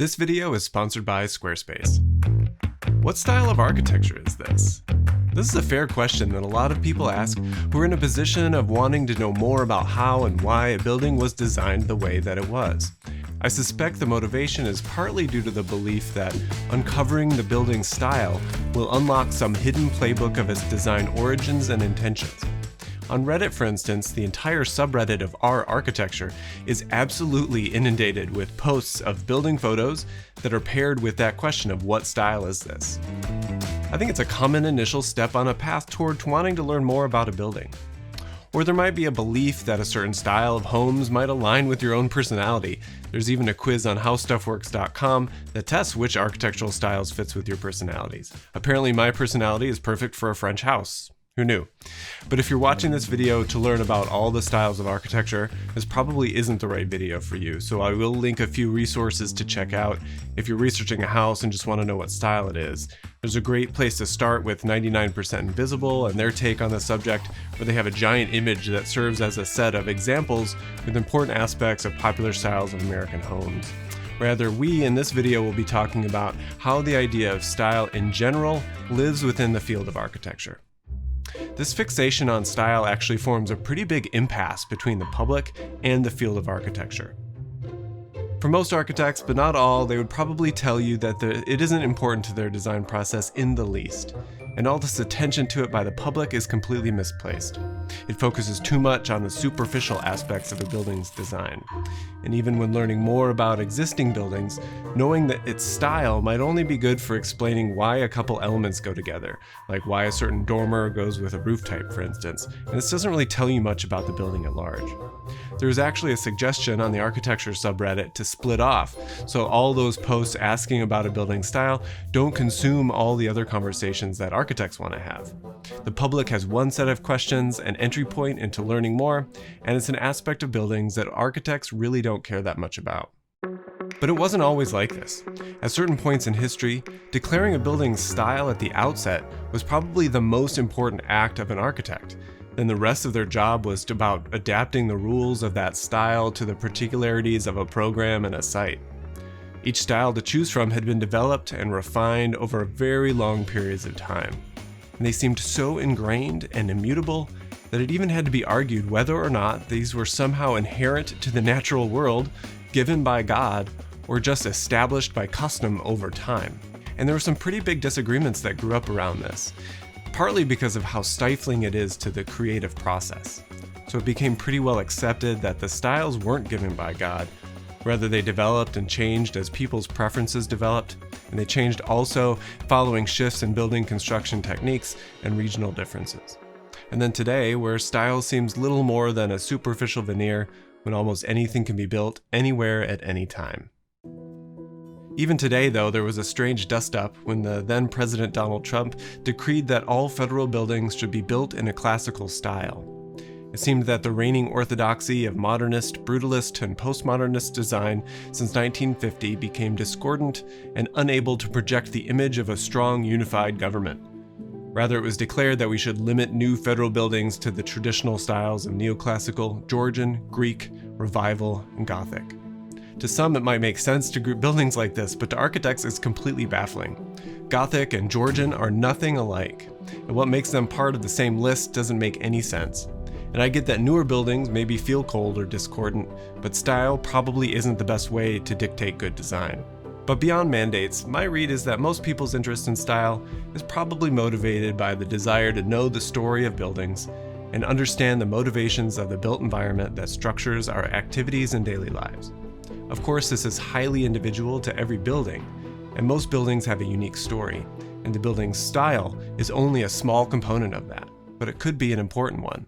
This video is sponsored by Squarespace. What style of architecture is this? This is a fair question that a lot of people ask who are in a position of wanting to know more about how and why a building was designed the way that it was. I suspect the motivation is partly due to the belief that uncovering the building's style will unlock some hidden playbook of its design origins and intentions. On Reddit, for instance, the entire subreddit of R architecture is absolutely inundated with posts of building photos that are paired with that question of what style is this? I think it's a common initial step on a path toward wanting to learn more about a building. Or there might be a belief that a certain style of homes might align with your own personality. There's even a quiz on howstuffworks.com that tests which architectural styles fits with your personalities. Apparently my personality is perfect for a French house. Who knew? But if you're watching this video to learn about all the styles of architecture, this probably isn't the right video for you, so I will link a few resources to check out if you're researching a house and just want to know what style it is. There's a great place to start with 99% Invisible and their take on the subject, where they have a giant image that serves as a set of examples with important aspects of popular styles of American homes. Rather, we in this video will be talking about how the idea of style in general lives within the field of architecture. This fixation on style actually forms a pretty big impasse between the public and the field of architecture. For most architects, but not all, they would probably tell you that it isn't important to their design process in the least, and all this attention to it by the public is completely misplaced. It focuses too much on the superficial aspects of a building's design. And even when learning more about existing buildings, knowing that its style might only be good for explaining why a couple elements go together, like why a certain dormer goes with a roof type, for instance, and this doesn't really tell you much about the building at large. There is actually a suggestion on the architecture subreddit to split off, so all those posts asking about a building style don't consume all the other conversations that architects want to have. The public has one set of questions, an entry point into learning more, and it's an aspect of buildings that architects really don't care that much about. But it wasn't always like this. At certain points in history, declaring a building's style at the outset was probably the most important act of an architect. Then the rest of their job was about adapting the rules of that style to the particularities of a program and a site. Each style to choose from had been developed and refined over very long periods of time. And they seemed so ingrained and immutable that it even had to be argued whether or not these were somehow inherent to the natural world, given by God, or just established by custom over time. And there were some pretty big disagreements that grew up around this, partly because of how stifling it is to the creative process. So it became pretty well accepted that the styles weren't given by God. Rather, they developed and changed as people's preferences developed, and they changed also following shifts in building construction techniques and regional differences. And then today, where style seems little more than a superficial veneer when almost anything can be built anywhere at any time. Even today, though, there was a strange dust-up when the then President Donald Trump decreed that all federal buildings should be built in a classical style. It seemed that the reigning orthodoxy of modernist, brutalist, and postmodernist design since 1950 became discordant and unable to project the image of a strong, unified government. Rather, it was declared that we should limit new federal buildings to the traditional styles of neoclassical, Georgian, Greek, Revival, and Gothic. To some, it might make sense to group buildings like this, but to architects it's completely baffling. Gothic and Georgian are nothing alike, and what makes them part of the same list doesn't make any sense. And I get that newer buildings maybe feel cold or discordant, but style probably isn't the best way to dictate good design. But beyond mandates, my read is that most people's interest in style is probably motivated by the desire to know the story of buildings and understand the motivations of the built environment that structures our activities and daily lives. Of course, this is highly individual to every building, and most buildings have a unique story, and the building's style is only a small component of that, but it could be an important one.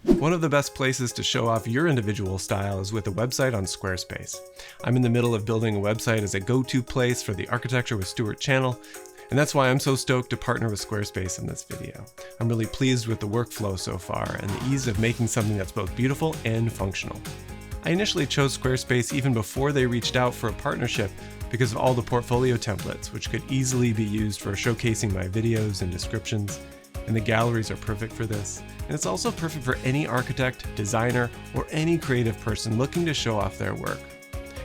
One of the best places to show off your individual style is with a website on Squarespace. I'm in the middle of building a website as a go-to place for the Architecture with Stewart channel, and that's why I'm so stoked to partner with Squarespace in this video. I'm really pleased with the workflow so far and the ease of making something that's both beautiful and functional. I initially chose Squarespace even before they reached out for a partnership because of all the portfolio templates, which could easily be used for showcasing my videos and descriptions. And the galleries are perfect for this. And it's also perfect for any architect, designer, or any creative person looking to show off their work.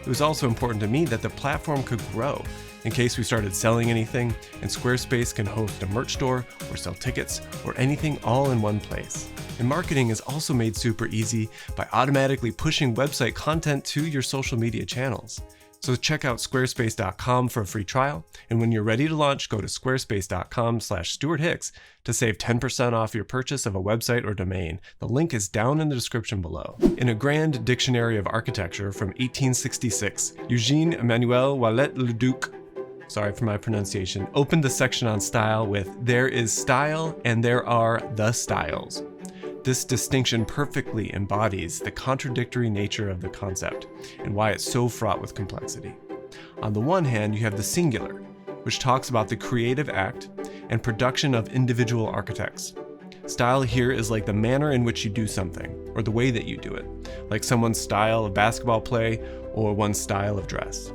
it was also important to me that the platform could grow in case we started selling anything, and Squarespace can host a merch store or sell tickets or anything all in one place. And marketing is also made super easy by automatically pushing website content to your social media channels. So check out squarespace.com for a free trial, and when you're ready to launch, go to squarespace.com/StewartHicks to save 10% off your purchase of a website or domain. The link is down in the description below. In a grand dictionary of architecture from 1866, Eugène Viollet-le-Duc, sorry for my pronunciation, opened the section on style with, "There is style and there are the styles." This distinction perfectly embodies the contradictory nature of the concept and why it's so fraught with complexity. On the one hand, you have the singular, which talks about the creative act and production of individual architects. Style here is like the manner in which you do something, or the way that you do it, like someone's style of basketball play or one's style of dress.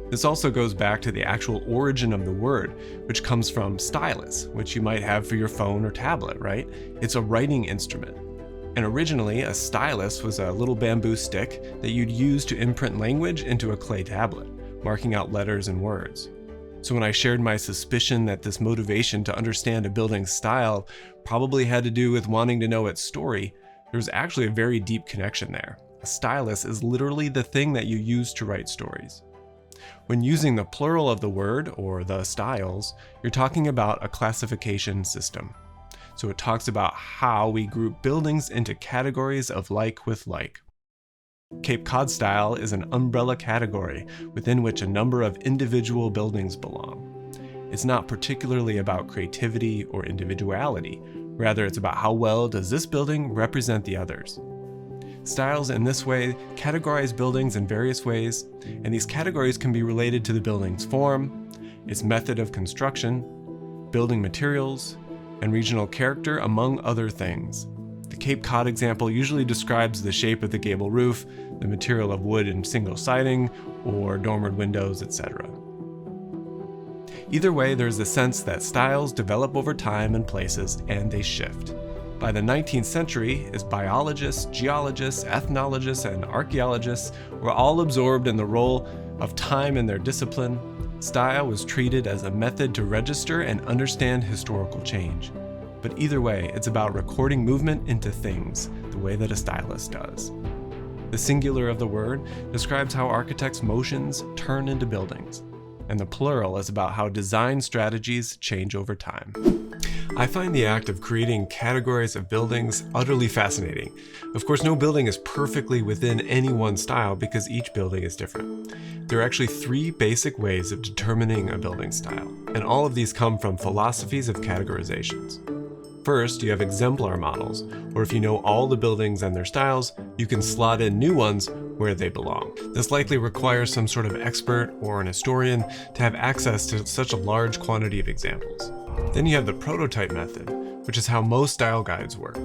This also goes back to the actual origin of the word, which comes from stylus, which you might have for your phone or tablet, right? It's a writing instrument. And originally, a stylus was a little bamboo stick that you'd use to imprint language into a clay tablet, marking out letters and words. So when I shared my suspicion that this motivation to understand a building's style probably had to do with wanting to know its story, there was actually a very deep connection there. A stylus is literally the thing that you use to write stories. When using the plural of the word, or the styles, you're talking about a classification system. So it talks about how we group buildings into categories of like with like. Cape Cod style is an umbrella category within which a number of individual buildings belong. It's not particularly about creativity or individuality, rather it's about how well does this building represent the others. Styles in this way categorize buildings in various ways, and these categories can be related to the building's form, its method of construction, building materials, and regional character, among other things. The Cape Cod example usually describes the shape of the gable roof, the material of wood and single siding, or dormered windows, etc. Either way, there's a sense that styles develop over time and places, and they shift. By the 19th century, as biologists, geologists, ethnologists, and archaeologists were all absorbed in the role of time in their discipline, style was treated as a method to register and understand historical change. But either way, it's about recording movement into things, the way that a stylist does. The singular of the word describes how architects' motions turn into buildings, and the plural is about how design strategies change over time. I find the act of creating categories of buildings utterly fascinating. Of course, no building is perfectly within any one style because each building is different. There are actually 3 basic ways of determining a building style, and all of these come from philosophies of categorizations. First, you have exemplar models, or if you know all the buildings and their styles, you can slot in new ones where they belong. This likely requires some sort of expert or an historian to have access to such a large quantity of examples. Then you have the prototype method, which is how most style guides work.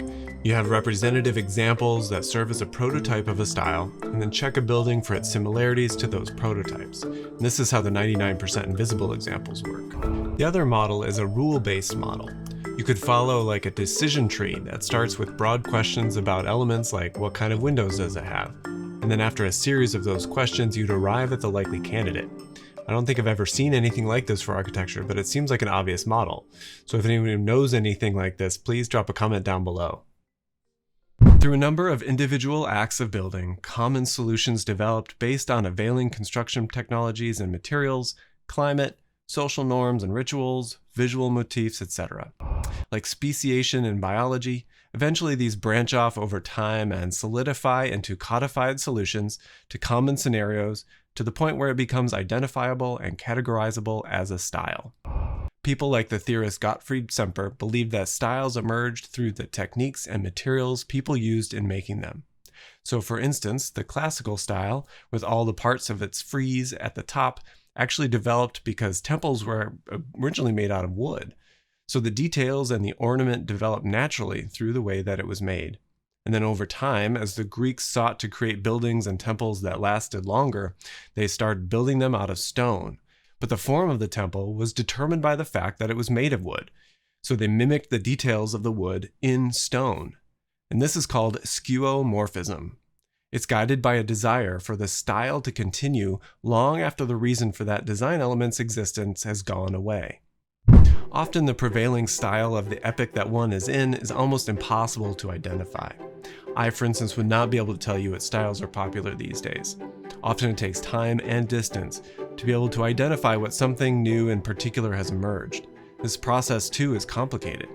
You have representative examples that serve as a prototype of a style, and then check a building for its similarities to those prototypes. And this is how the 99% invisible examples work. The other model is a rule-based model. You could follow like a decision tree that starts with broad questions about elements like what kind of windows does it have? And then after a series of those questions, you'd arrive at the likely candidate. I don't think I've ever seen anything like this for architecture, but it seems like an obvious model. So if anyone knows anything like this, please drop a comment down below. Through a number of individual acts of building, common solutions developed based on availing construction technologies and materials, climate, social norms and rituals, visual motifs, etc. Like speciation in biology, eventually these branch off over time and solidify into codified solutions to common scenarios to the point where it becomes identifiable and categorizable as a style. People like the theorist Gottfried Semper believed that styles emerged through the techniques and materials people used in making them. So for instance, the classical style, with all the parts of its frieze at the top, actually developed because temples were originally made out of wood. So the details and the ornament developed naturally through the way that it was made. And then over time, as the Greeks sought to create buildings and temples that lasted longer, they started building them out of stone. But the form of the temple was determined by the fact that it was made of wood. So they mimicked the details of the wood in stone. And this is called skeuomorphism. It's guided by a desire for the style to continue long after the reason for that design element's existence has gone away. Often the prevailing style of the epoch that one is in is almost impossible to identify. I, for instance, would not be able to tell you what styles are popular these days. Often it takes time and distance to be able to identify what something new in particular has emerged. This process, too, is complicated.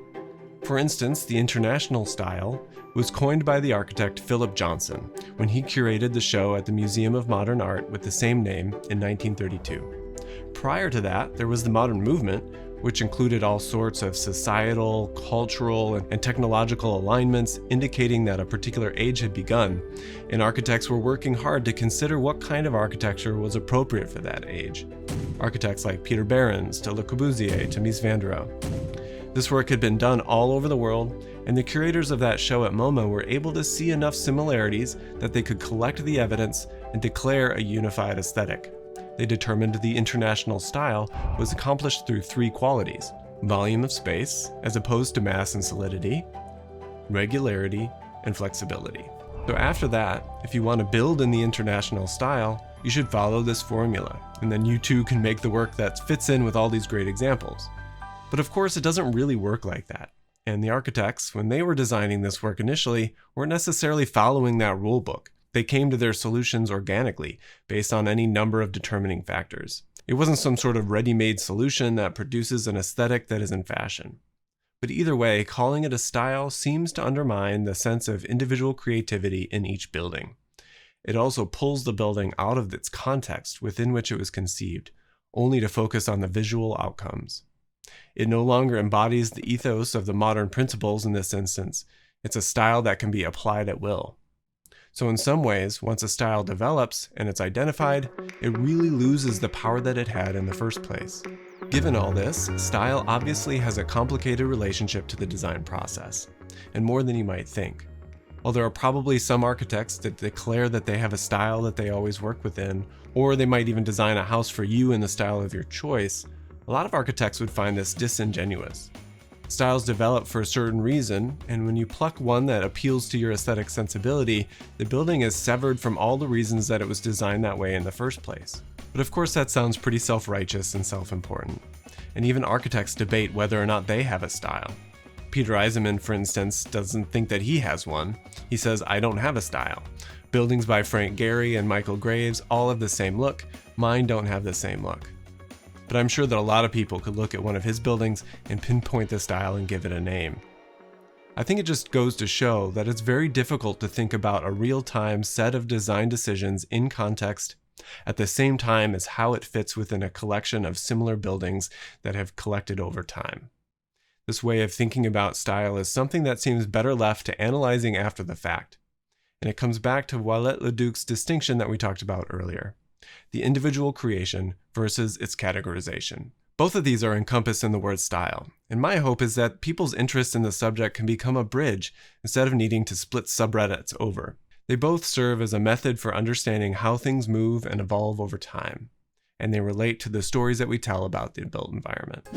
For instance, the international style was coined by the architect Philip Johnson when he curated the show at the Museum of Modern Art with the same name in 1932. Prior to that, there was the modern movement, which included all sorts of societal, cultural, and technological alignments indicating that a particular age had begun, and architects were working hard to consider what kind of architecture was appropriate for that age. Architects like Peter Behrens to Le Corbusier to Mies van der Rohe. This work had been done all over the world, and the curators of that show at MoMA were able to see enough similarities that they could collect the evidence and declare a unified aesthetic. They determined the international style was accomplished through three qualities: volume of space, as opposed to mass and solidity, regularity, and flexibility. So after that, if you want to build in the international style, you should follow this formula, and then you too can make the work that fits in with all these great examples. But of course, it doesn't really work like that. And the architects, when they were designing this work initially, weren't necessarily following that rule book. They came to their solutions organically, based on any number of determining factors. It wasn't some sort of ready-made solution that produces an aesthetic that is in fashion. But either way, calling it a style seems to undermine the sense of individual creativity in each building. It also pulls the building out of its context within which it was conceived, only to focus on the visual outcomes. It no longer embodies the ethos of the modern principles in this instance. It's a style that can be applied at will. So in some ways, once a style develops and it's identified, it really loses the power that it had in the first place. Given all this, style obviously has a complicated relationship to the design process, and more than you might think. While there are probably some architects that declare that they have a style that they always work within, or they might even design a house for you in the style of your choice, a lot of architects would find this disingenuous. Styles develop for a certain reason, and when you pluck one that appeals to your aesthetic sensibility, the building is severed from all the reasons that it was designed that way in the first place. But of course that sounds pretty self-righteous and self-important. And even architects debate whether or not they have a style. Peter Eisenman, for instance, doesn't think that he has one. He says, "I don't have a style. Buildings by Frank Gehry and Michael Graves all have the same look. Mine don't have the same look." But I'm sure that a lot of people could look at one of his buildings and pinpoint the style and give it a name. I think it just goes to show that it's very difficult to think about a real-time set of design decisions in context at the same time as how it fits within a collection of similar buildings that have collected over time. This way of thinking about style is something that seems better left to analyzing after the fact. And it comes back to Viollet-le-Duc's distinction that we talked about earlier: the individual creation versus its categorization. Both of these are encompassed in the word style, and my hope is that people's interest in the subject can become a bridge instead of needing to split subreddits over. They both serve as a method for understanding how things move and evolve over time, and they relate to the stories that we tell about the built environment.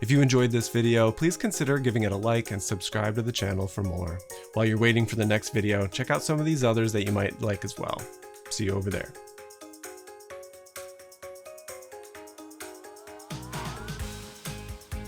If you enjoyed this video, please consider giving it a like and subscribe to the channel for more. While you're waiting for the next video, check out some of these others that you might like as well. See you over there.